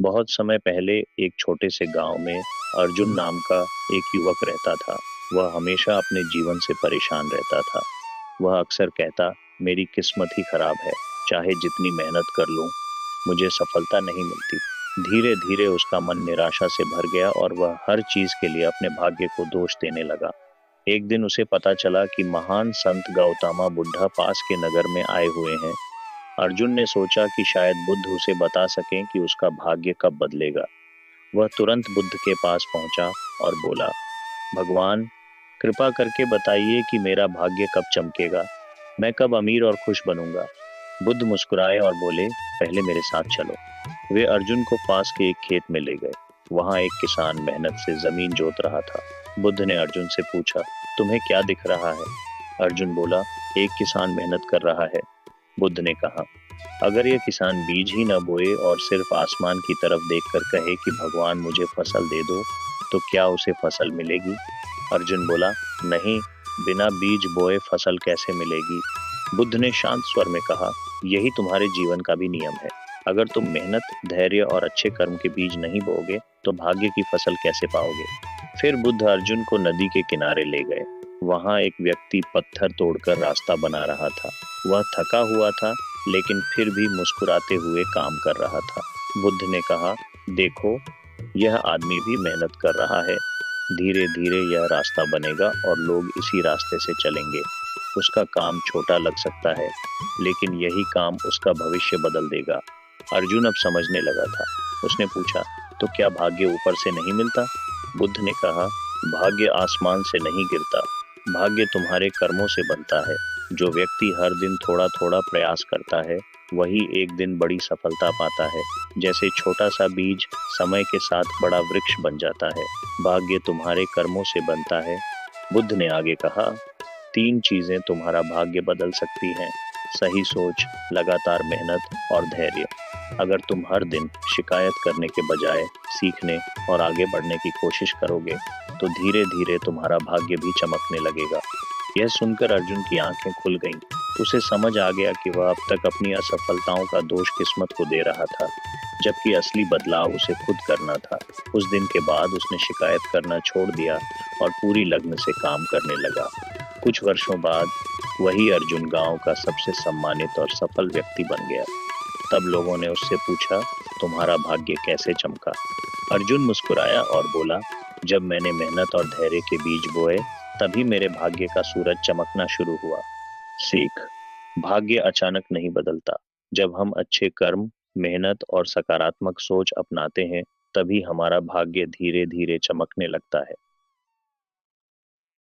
बहुत समय पहले एक छोटे से गांव में अर्जुन नाम का एक युवक रहता था। वह हमेशा अपने जीवन से परेशान रहता था। वह अक्सर कहता, मेरी किस्मत ही खराब है, चाहे जितनी मेहनत कर लूं, मुझे सफलता नहीं मिलती। धीरे धीरे उसका मन निराशा से भर गया और वह हर चीज के लिए अपने भाग्य को दोष देने लगा। एक दिन उसे पता चला कि महान संत गौतमा बुद्धा पास के नगर में आए हुए हैं। अर्जुन ने सोचा कि शायद बुद्ध उसे बता सकें कि उसका भाग्य कब बदलेगा। वह तुरंत बुद्ध के पास पहुंचा और बोला, भगवान, कृपा करके बताइए कि मेरा भाग्य कब चमकेगा, मैं कब अमीर और खुश बनूंगा। बुद्ध मुस्कुराए और बोले, पहले मेरे साथ चलो। वे अर्जुन को पास के एक खेत में ले गए। वहां एक किसान मेहनत से जमीन जोत रहा था। बुद्ध ने अर्जुन से पूछा, तुम्हें क्या दिख रहा है? अर्जुन बोला, एक किसान मेहनत कर रहा है। बुद्ध ने कहा, अगर यह किसान बीज ही न बोए और सिर्फ आसमान की तरफ देखकर कहे कि भगवान मुझे फसल दे दो, तो क्या उसे फसल मिलेगी? अर्जुन बोला, नहीं, बिना बीज बोए फसल कैसे मिलेगी? बुद्ध ने शांत स्वर में कहा, यही तुम्हारे जीवन का भी नियम है। अगर तुम मेहनत, धैर्य और अच्छे कर्म के बीज नहीं बोओगे, तो भाग्य की फसल कैसे पाओगे? फिर बुद्ध अर्जुन को नदी के किनारे ले गए। वहां एक व्यक्ति पत्थर तोड़कर रास्ता बना रहा था। वह थका हुआ था, लेकिन फिर भी मुस्कुराते हुए काम कर रहा था। बुद्ध ने कहा, देखो, यह आदमी भी मेहनत कर रहा है। धीरे धीरे यह रास्ता बनेगा और लोग इसी रास्ते से चलेंगे। उसका काम छोटा लग सकता है, लेकिन यही काम उसका भविष्य बदल देगा। अर्जुन अब समझने लगा था। उसने पूछा, तो क्या भाग्य ऊपर से नहीं मिलता? बुद्ध ने कहा, भाग्य आसमान से नहीं गिरता, भाग्य तुम्हारे कर्मों से बनता है। जो व्यक्ति हर दिन थोड़ा थोड़ा प्रयास करता है, वही एक दिन बड़ी सफलता पाता है। जैसे छोटा सा बीज समय के साथ बड़ा वृक्ष बन जाता है। भाग्य तुम्हारे कर्मों से बनता है। बुद्ध ने आगे कहा, तीन चीजें तुम्हारा भाग्य बदल सकती हैं, सही सोच, लगातार मेहनत और धैर्य। अगर तुम हर दिन शिकायत करने के बजाय सीखने और आगे बढ़ने की कोशिश करोगे, तो धीरे धीरे तुम्हारा भाग्य भी चमकने लगेगा। यह सुनकर अर्जुन की आंखें खुल गईं। उसे समझ आ गया कि वह अब तक अपनी असफलताओं का दोष किस्मत को दे रहा था, जबकि असली बदलाव उसे खुद करना था। उस दिन के बाद उसने शिकायत करना छोड़ दिया और पूरी लगन से काम करने लगा। कुछ वर्षों बाद वही अर्जुन गांव का सबसे सम्मानित और सफल व्यक्ति बन गया। तब लोगों ने उससे पूछा, तुम्हारा भाग्य कैसे चमका? अर्जुन मुस्कुराया और बोला, जब मैंने मेहनत और धैर्य के बीज बोए, तभी मेरे भाग्य का सूरज चमकना शुरू हुआ। सीख, भाग्य अचानक नहीं बदलता। जब हम अच्छे कर्म, मेहनत और सकारात्मक सोच अपनाते हैं, तभी हमारा भाग्य धीरे धीरे चमकने लगता है।